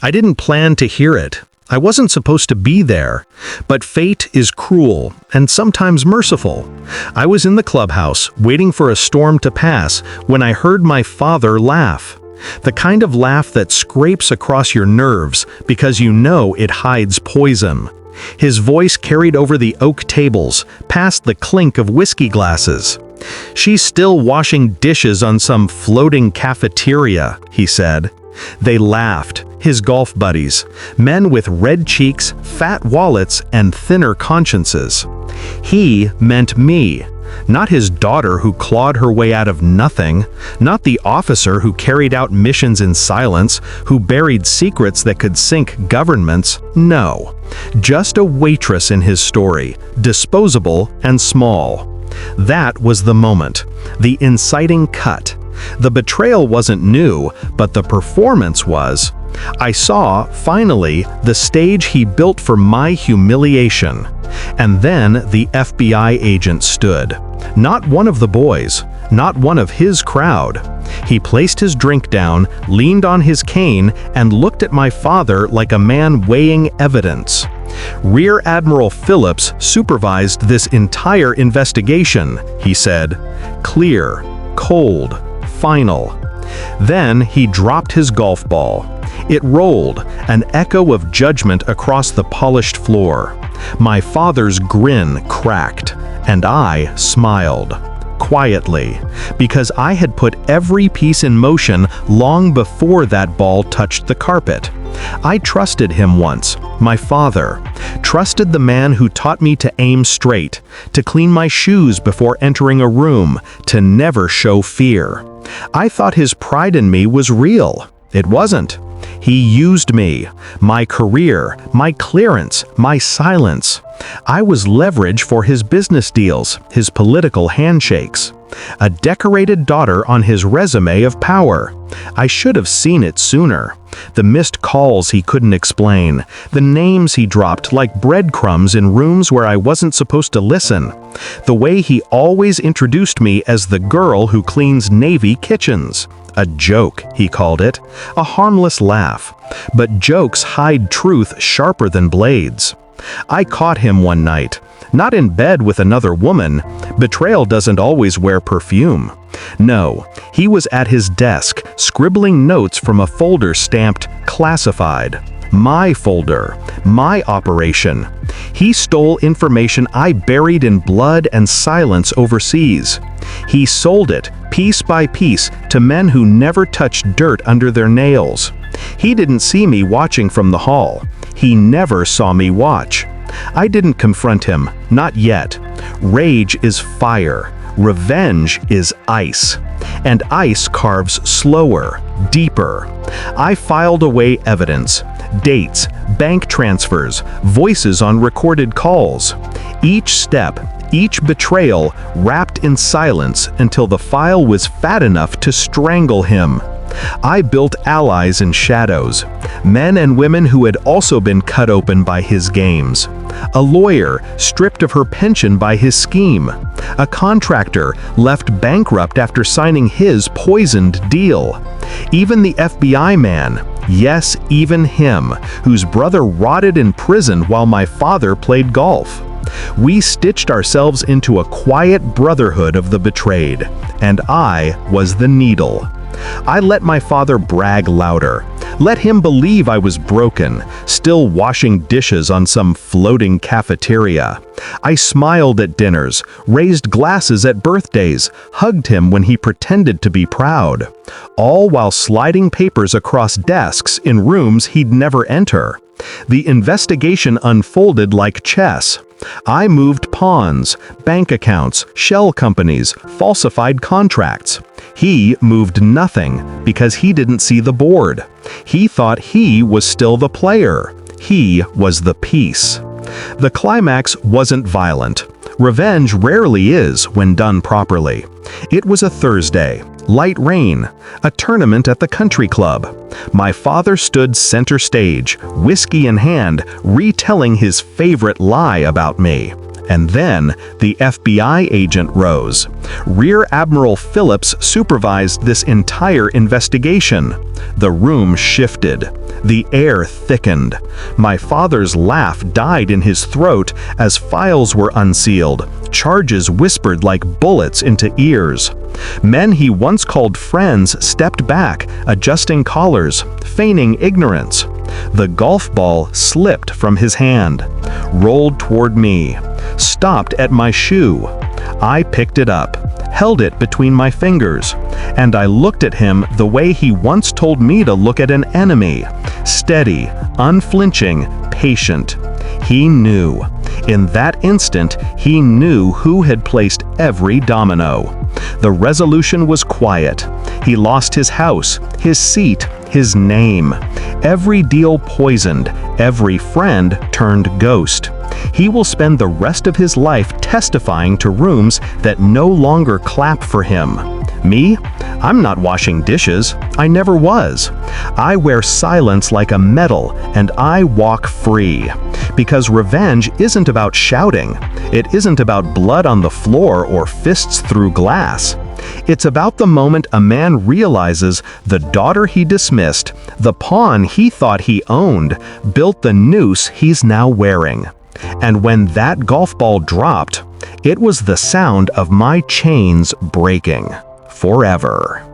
I didn't plan to hear it. I wasn't supposed to be there. But fate is cruel and sometimes merciful. I was in the clubhouse, waiting for a storm to pass, when I heard my father laugh. The kind of laugh that scrapes across your nerves because you know it hides poison. His voice carried over the oak tables, past the clink of whiskey glasses. "She's still washing dishes on some floating cafeteria," he said. They laughed, his golf buddies, men with red cheeks, fat wallets, and thinner consciences. He meant me, not his daughter who clawed her way out of nothing, not the officer who carried out missions in silence, who buried secrets that could sink governments. No, just a waitress in his story, disposable and small. That was the moment, the inciting cut. The betrayal wasn't new, but the performance was. I saw, finally, the stage he built for my humiliation. And then the FBI agent stood. Not one of the boys, not one of his crowd. He placed his drink down, leaned on his cane, and looked at my father like a man weighing evidence. "Rear Admiral Phillips supervised this entire investigation," he said. Clear, cold, final. Then he dropped his golf ball. It rolled, an echo of judgment across the polished floor. My father's grin cracked, and I smiled. Quietly, because I had put every piece in motion long before that ball touched the carpet. I trusted him once, my father. Trusted the man who taught me to aim straight, to clean my shoes before entering a room, to never show fear. I thought his pride in me was real. It wasn't. He used me, my career, my clearance, my silence. I was leverage for his business deals, his political handshakes. A decorated daughter on his resume of power. I should have seen it sooner. The missed calls he couldn't explain, the names he dropped like breadcrumbs in rooms where I wasn't supposed to listen. The way he always introduced me as the girl who cleans Navy kitchens. A joke, he called it, a harmless laugh. But jokes hide truth sharper than blades. I caught him one night, not in bed with another woman. Betrayal doesn't always wear perfume. No, he was at his desk, scribbling notes from a folder stamped classified. My folder, my operation. He stole information I buried in blood and silence overseas. He sold it, piece by piece, to men who never touched dirt under their nails. He didn't see me watching from the hall. He never saw me watch. I didn't confront him, not yet. Rage is fire. Revenge is ice. And ice carves slower, deeper. I filed away evidence. Dates, bank transfers, voices on recorded calls. Each step, each betrayal wrapped in silence until the file was fat enough to strangle him. I built allies in shadows, men and women who had also been cut open by his games. A lawyer stripped of her pension by his scheme. A contractor left bankrupt after signing his poisoned deal. Even the FBI man, yes, even him, whose brother rotted in prison while my father played golf. We stitched ourselves into a quiet brotherhood of the betrayed, and I was the needle. I let my father brag louder, let him believe I was broken, still washing dishes on some floating cafeteria. I smiled at dinners, raised glasses at birthdays, hugged him when he pretended to be proud, all while sliding papers across desks in rooms he'd never enter. The investigation unfolded like chess. I moved pawns, bank accounts, shell companies, falsified contracts. He moved nothing because he didn't see the board. He thought he was still the player. He was the piece. The climax wasn't violent. Revenge rarely is when done properly. It was a Thursday, light rain, a tournament at the country club. My father stood center stage, whiskey in hand, retelling his favorite lie about me. And then the FBI agent rose. Rear Admiral Phillips supervised this entire investigation. The room shifted. The air thickened. My father's laugh died in his throat as files were unsealed. Charges whispered like bullets into ears. Men he once called friends stepped back, adjusting collars, feigning ignorance. The golf ball slipped from his hand, rolled toward me, stopped at my shoe. I picked it up, held it between my fingers, and I looked at him the way he once told me to look at an enemy, steady, unflinching, patient. He knew. In that instant, he knew who had placed every domino. The resolution was quiet. He lost his house, his seat, his name. Every deal poisoned, every friend turned ghost. He will spend the rest of his life testifying to rooms that no longer clap for him. Me? I'm not washing dishes. I never was. I wear silence like a medal, and I walk free. Because revenge isn't about shouting. It isn't about blood on the floor or fists through glass. It's about the moment a man realizes the daughter he dismissed, the pawn he thought he owned, built the noose he's now wearing. And when that golf ball dropped, it was the sound of my chains breaking. Forever.